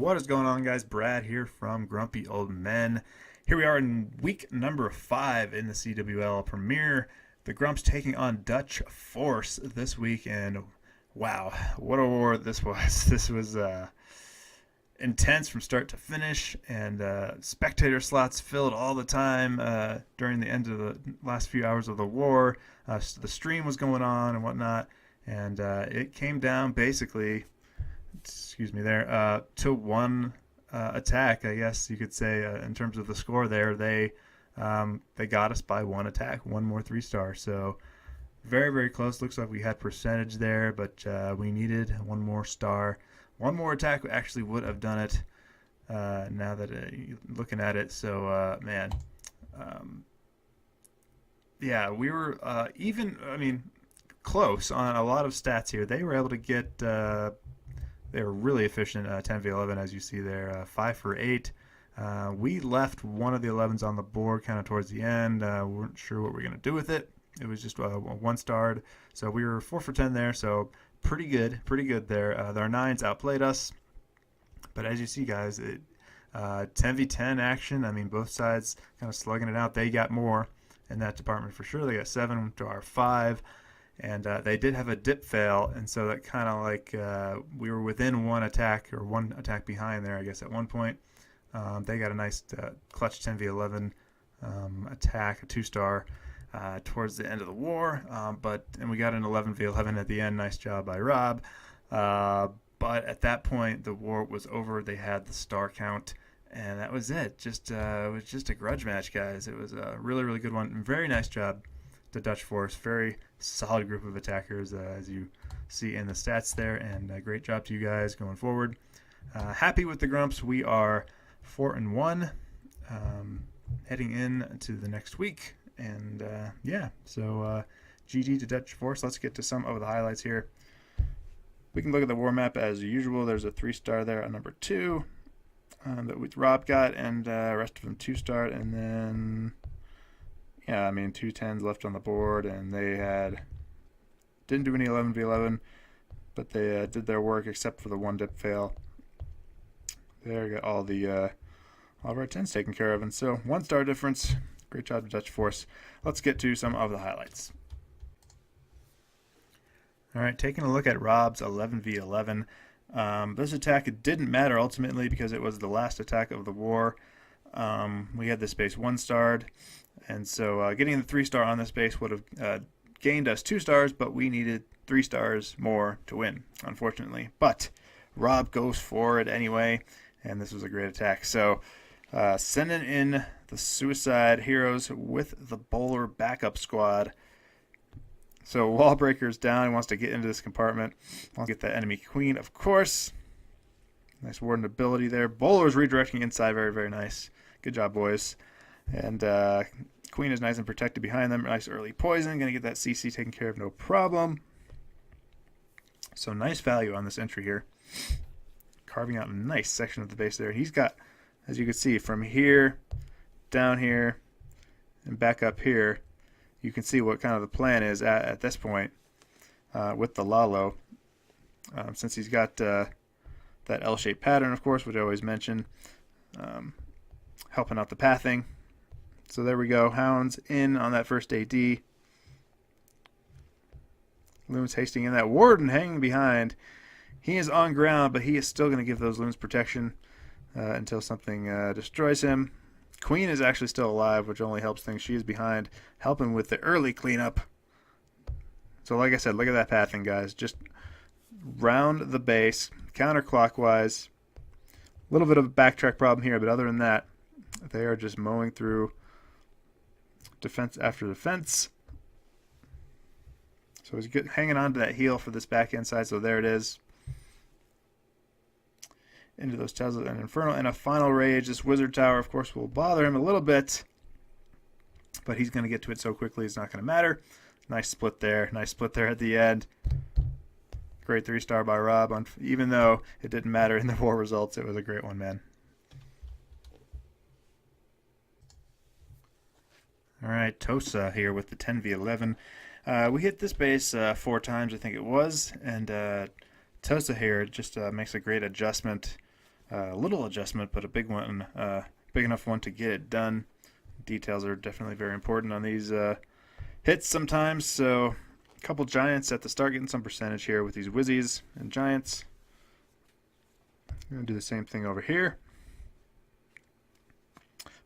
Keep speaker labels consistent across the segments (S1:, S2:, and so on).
S1: What is going on, guys? Brad here from Grumpy Old Men. Here we are in week number 5 in the CWL Premiere. The Grumps taking on Dutch Force this week, and wow, what a war this was. This was intense from start to finish, and spectator slots filled all the time during the end of the last few hours of the war. So the stream was going on and whatnot, and it came down basically, excuse me there, to one attack, I guess you could say, in terms of the score there. They got us by one attack, one more 3-star. So very, very close. Looks like we had percentage there, but we needed one more star. One more attack actually would have done it, now that looking at it. So, man, yeah, we were close on a lot of stats here. They were able to get, they were really efficient, 10v11, as you see there, 5 for 8. We left one of the 11s on the board kind of towards the end. We weren't sure what we were going to do with it. It was just 1-starred, so we were 4 for 10 there, so pretty good there. Their 9s outplayed us, but as you see, guys, 10v10 action. I mean, both sides kind of slugging it out. They got more in that department for sure. They got 7 to our 5. And they did have a dip fail, and so that kind of like we were within one attack behind there, I guess, at one point. They got a nice clutch 10v11 attack, a 2-star towards the end of the war, and we got an 11v11 at the end. Nice job by Rob. But at that point, the war was over. They had the star count, and that was it. It was just a grudge match, guys. It was a really, really good one. Very nice job to Dutch Force. Very solid group of attackers, as you see in the stats there, and great job to you guys going forward. Happy with the Grumps. We are 4-1, heading in to the next week, and yeah, so GG to Dutch Force. Let's get to some of the highlights here. We can look at the war map as usual. There's a 3-star there at number 2 that Rob got, and the rest of them 2-star, and then yeah, I mean, 2 10s left on the board, and they didn't do any 11v11, but they did their work except for the one dip fail. There, got all of our 10s taken care of, and so 1-star difference. Great job to Dutch Force. Let's get to some of the highlights. All right, taking a look at Rob's 11v11. This attack, it didn't matter ultimately because it was the last attack of the war. We had this base 1-starred. And so getting the 3-star on this base would have gained us 2 stars, but we needed 3 stars more to win, unfortunately. But Rob goes for it anyway, and this was a great attack. So sending in the Suicide Heroes with the Bowler backup squad. So Wallbreaker's down. He wants to get into this compartment. Wants to get that enemy queen, of course. Nice warden ability there. Bowler's redirecting inside. Very, very nice. Good job, boys. And Queen is nice and protected behind them. Nice early poison. Going to get that CC taken care of, no problem. So nice value on this entry here. Carving out a nice section of the base there. He's got, as you can see, from here, down here, and back up here, you can see what kind of the plan is at this point with the Lalo. Since he's got that L-shaped pattern, of course, which I always mention, helping out the pathing. So there we go. Hounds in on that first AD. Loons hasting in that. Warden hanging behind. He is on ground, but he is still going to give those loons protection until something destroys him. Queen is actually still alive, which only helps things. She is behind, helping with the early cleanup. So like I said, look at that pathing, guys. Just round the base, counterclockwise. A little bit of a backtrack problem here, but other than that, they are just mowing through defense after defense. So he's hanging on to that heel for this back end side. So there it is. Into those Tesla and Inferno. And a final rage. This Wizard Tower, of course, will bother him a little bit. But he's going to get to it so quickly it's not going to matter. Nice split there. Nice split there at the end. Great 3-star by Rob. Even though it didn't matter in the war results, it was a great one, man. All right, Tosa here with the 10v11. We hit this base 4 times, I think it was, and Tosa here just makes a great adjustment A little adjustment, but a big one, big enough one to get it done. Details are definitely very important on these hits sometimes. So a couple giants at the start, getting some percentage here with these whizzies and giants. I'm going to do the same thing over here.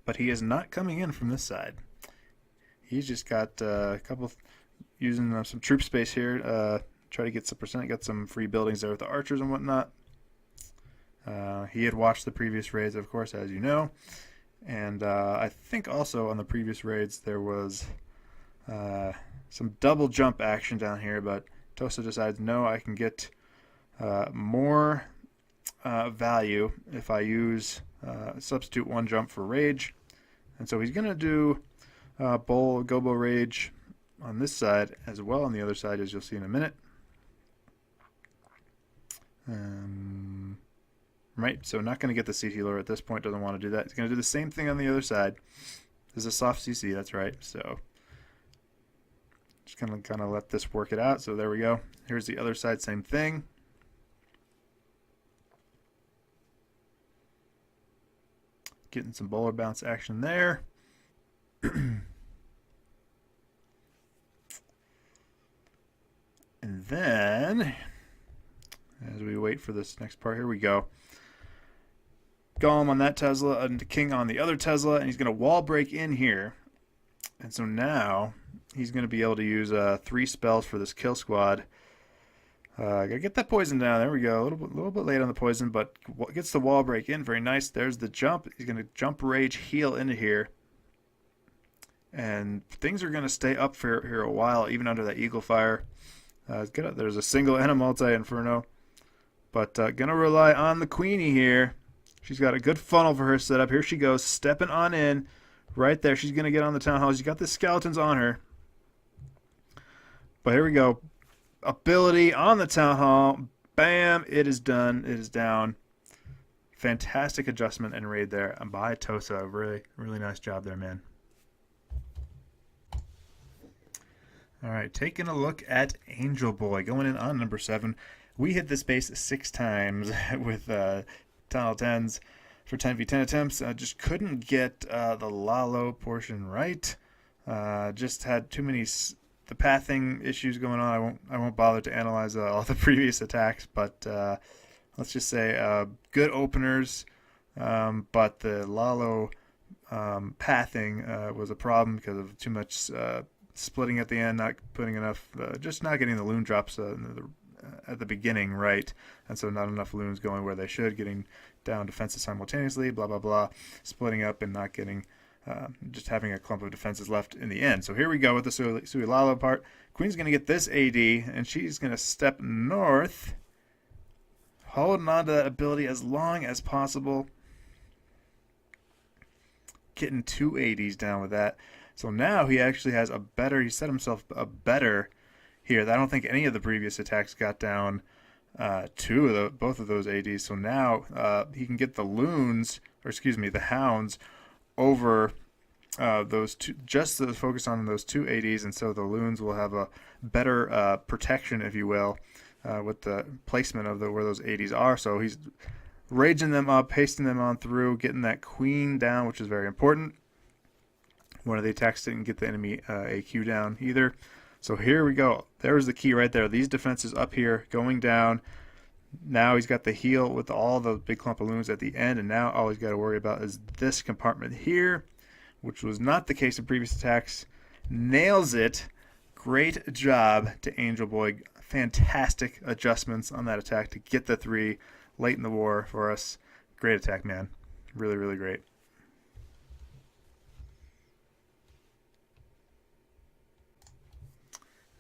S1: But he is not coming in from this side. He's just got a couple, using some troop space here. Try to get some percent, got some free buildings there with the archers and whatnot. He had watched the previous raids, of course, as you know. And I think also on the previous raids there was some double jump action down here, but Tosa decides, no, I can get more value if I use substitute one jump for rage. And so he's going to do Gobo Rage on this side as well on the other side, as you'll see in a minute. Right, so not going to get the CT lower at this point, doesn't want to do that. He's going to do the same thing on the other side. This is a soft CC, that's right. So just going to kind of let this work it out. So there we go. Here's the other side, same thing. Getting some bowler bounce action there. And then, as we wait for this next part, here we go. Golem on that Tesla and King on the other Tesla, and he's going to wall break in here. And so now he's going to be able to use 3 spells for this kill squad. Gotta get that poison down. There we go. A little bit late on the poison, but gets the wall break in. Very nice. There's the jump. He's going to jump rage heal into here. And things are going to stay up for here a while, even under that Eagle Fire. There's a single and a multi-inferno. But going to rely on the Queenie here. She's got a good funnel for her setup. Here she goes, stepping on in. Right there. She's going to get on the Town Hall. She's got the skeletons on her. But here we go. Ability on the Town Hall. Bam. It is done. It is down. Fantastic adjustment and raid there by Tosa. Really, really nice job there, man. All right, taking a look at Angel Boy going in on number 7. We hit this base 6 times with Town Hall 10s for 10v10 attempts. Just couldn't get the Lalo portion right. Just had too many the pathing issues going on. I won't bother to analyze all the previous attacks, but let's just say good openers. But the Lalo pathing was a problem because of too much splitting at the end, not putting enough, just not getting the loon drops at the beginning right, and so not enough loons going where they should, getting down defenses simultaneously, blah blah blah, splitting up and not getting, just having a clump of defenses left in the end. So here we go with the Suilalo part. Queen's going to get this AD, and she's going to step north, holding on to that ability as long as possible, getting 2 ADs down with that. So now he actually has he set himself a better here. I don't think any of the previous attacks got down both of those ADs. So now he can get the loons, or excuse me, the hounds over those two, just to focus on those 2 ADs, and so the loons will have a better protection, if you will, with the placement of where those ADs are. So he's raging them up, pasting them on through, getting that queen down, which is very important. One of the attacks didn't get the enemy AQ down either. So here we go. There's the key right there. These defenses up here going down. Now he's got the heal with all the big clump of loons at the end, and now all he's got to worry about is this compartment here, which was not the case in previous attacks. Nails it. Great job to Angel Boy. Fantastic adjustments on that attack to get the 3 late in the war for us. Great attack, man. Really, really great.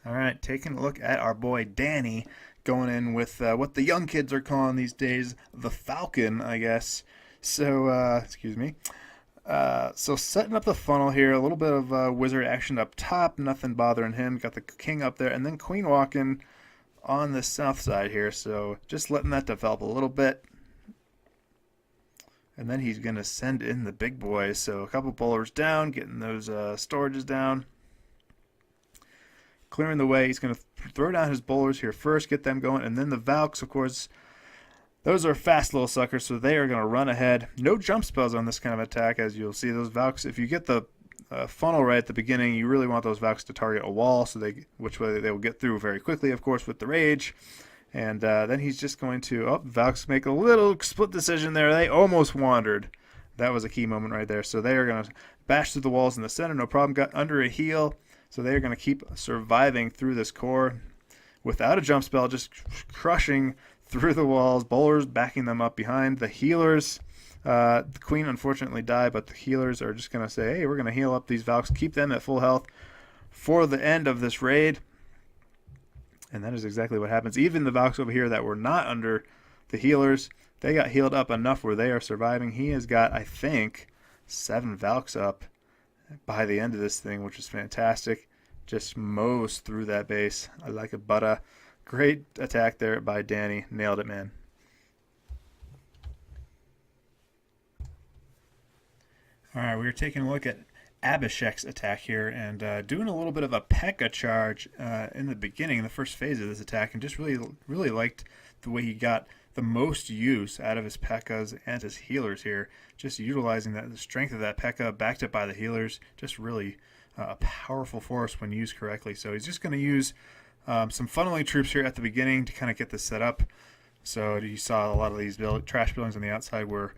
S1: All right, taking a look at our boy Danny, going in with what the young kids are calling these days the Falcon, I guess. So, excuse me. So setting up the funnel here, a little bit of wizard action up top, nothing bothering him. Got the king up there, and then queen walking on the south side here. So just letting that develop a little bit. And then he's going to send in the big boys. So a couple bowlers down, getting those storages down. Clearing the way. He's going to throw down his bowlers here first, get them going, and then the Valks, of course, Those are fast little suckers, so they are going to run ahead. No jump spells on this kind of attack, as you'll see. Those Valks, if you get the funnel right at the beginning, you really want those Valks to target a wall, so which way they will get through very quickly, of course, with the rage. And then he's just going to, Valks make a little split decision there. They almost wandered. That was a key moment right there. So they are going to bash through the walls in the center, no problem. Got under a heal, so they are going to keep surviving through this core without a jump spell, just crushing through the walls. Bowlers backing them up behind. The healers, the Queen unfortunately died, but the healers are just going to say, hey, we're going to heal up these Valks, keep them at full health for the end of this raid. And that is exactly what happens. Even the Valks over here that were not under the healers, they got healed up enough where they are surviving. He has got, I think, 7 Valks up by the end of this thing, which is fantastic. Just mows through that base. I like it, but great attack there by Danny. Nailed it, man. All right, we're taking a look at Abhishek's attack here and doing a little bit of a P.E.K.K.A charge in the beginning, in the first phase of this attack, and just really liked the way he got the most use out of his P.E.K.K.As and his healers here. Just utilizing the strength of that P.E.K.K.A backed up by the healers, just really a powerful force when used correctly. So he's just going to use some funneling troops here at the beginning to kind of get this set up. So you saw a lot of these trash buildings on the outside were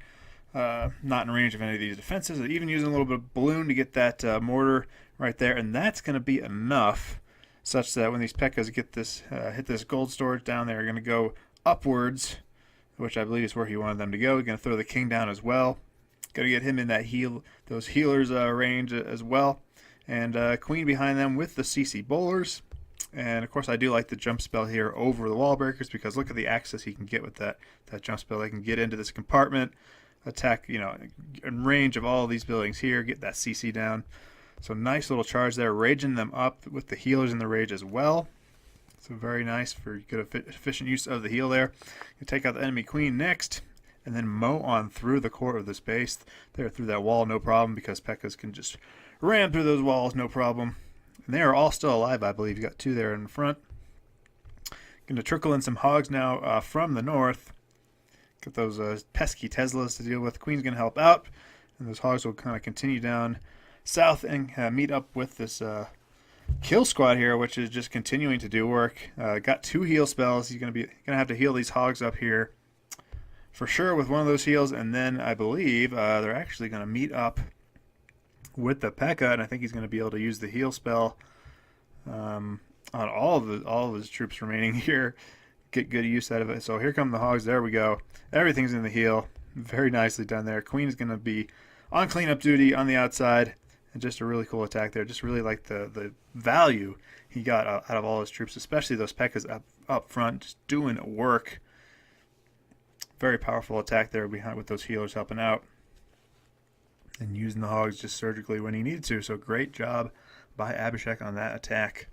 S1: not in range of any of these defenses. Even using a little bit of balloon to get that mortar right there, and that's going to be enough such that when these P.E.K.K.As get this hit this gold storage down, they're going to go upwards, which I believe is where he wanted them to go. He's going to throw the king down as well. Got to get him in that those healers range as well. And Queen behind them with the CC bowlers. And of course I do like the jump spell here over the wall breakers, because look at the access he can get with that jump spell. They can get into this compartment, attack, in range of all these buildings here, get that CC down. So nice little charge there, raging them up with the healers in the rage as well. So very nice for good efficient use of the heal there. You take out the enemy Queen next, and then mow on through the core of this base. There through that wall, no problem, because P.E.K.K.As can just ram through those walls, no problem. And they are all still alive, I believe. You got 2 there in the front. Going to trickle in some hogs now from the north. Get those pesky Teslas to deal with. Queen's going to help out, and those hogs will kind of continue down south and meet up with this kill squad here, which is just continuing to do work. Got 2 heal spells. He's going to have to heal these hogs up here for sure with one of those heals, and then I believe they're actually going to meet up with the P.E.K.K.A, and I think he's going to be able to use the heal spell on all of his troops remaining here. Get good use out of it. So here come the hogs. There we go. Everything's in the heal. Very nicely done there. Queen is going to be on cleanup duty on the outside, and just a really cool attack there. Just really like the value he got out of all his troops, especially those P.E.K.K.As up front, just doing work. Very powerful attack there behind with those healers helping out and using the hogs just surgically when he needed to. So great job by Abhishek on that attack.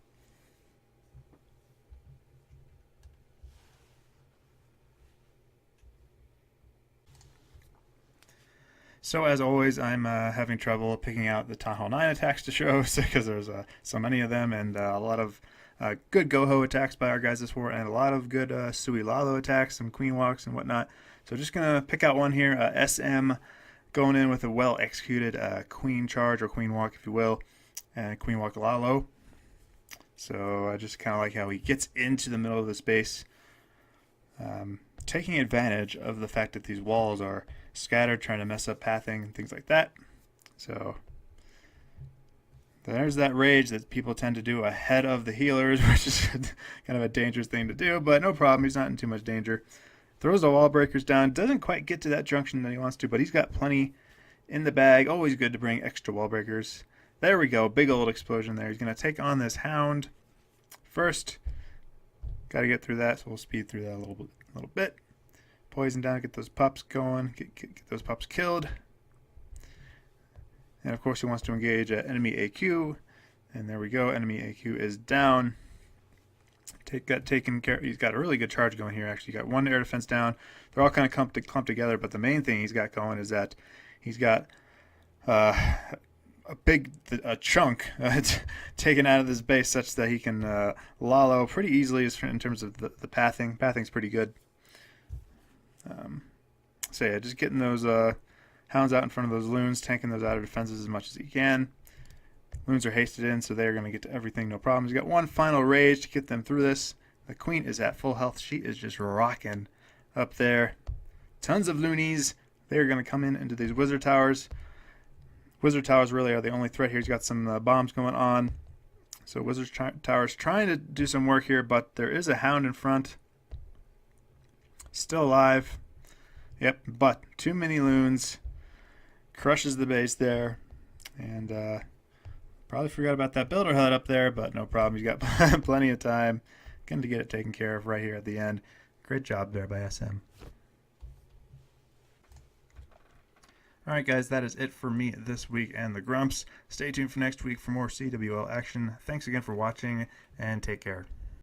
S1: So as always, I'm having trouble picking out the Town Hall 9 attacks to show because there's so many of them, and a lot of good Goho attacks by our guys this war, and a lot of good Sui Lalo attacks, some Queen Walks and whatnot. So just going to pick out one here, SM going in with a well-executed Queen Charge, or Queen Walk if you will, and Queen Walk Lalo. So I just kind of like how he gets into the middle of the space, taking advantage of the fact that these walls are scattered, trying to mess up pathing and things like that. So there's that rage that people tend to do ahead of the healers, which is kind of a dangerous thing to do, but no problem. He's not in too much danger. Throws the wall breakers down. Doesn't quite get to that junction that he wants to, but he's got plenty in the bag. Always good to bring extra wall breakers. There we go. Big old explosion there. He's going to take on this hound first. Got to get through that, so we'll speed through that a little bit. Poison down, get those pups going, get those pups killed. And of course he wants to engage enemy AQ. And there we go, enemy AQ is down. Taken care. He's got a really good charge going here, actually. Got 1 air defense down. They're all kind of clumped together, but the main thing he's got going is that he's got a big chunk taken out of this base such that he can Lalo pretty easily in terms of the pathing. Pathing's pretty good. So yeah, just getting those hounds out in front of those loons, tanking those outer defenses as much as you can. Loons are hasted in, so they're going to get to everything, no problems. You got one final rage to get them through this. The queen is at full health. She is just rocking up there. Tons of loonies. They're going to come in into these wizard towers. Wizard towers really are the only threat here. He's got some bombs going on. So wizard towers trying to do some work here, but there is a hound in front. Still alive. Yep, but too many loons. Crushes the base there. And probably forgot about that builder hut up there, but no problem. He's got plenty of time. Going to get it taken care of right here at the end. Great job there by SM. Alright guys, that is it for me this week and the Grumps. Stay tuned for next week for more CWL action. Thanks again for watching, and take care.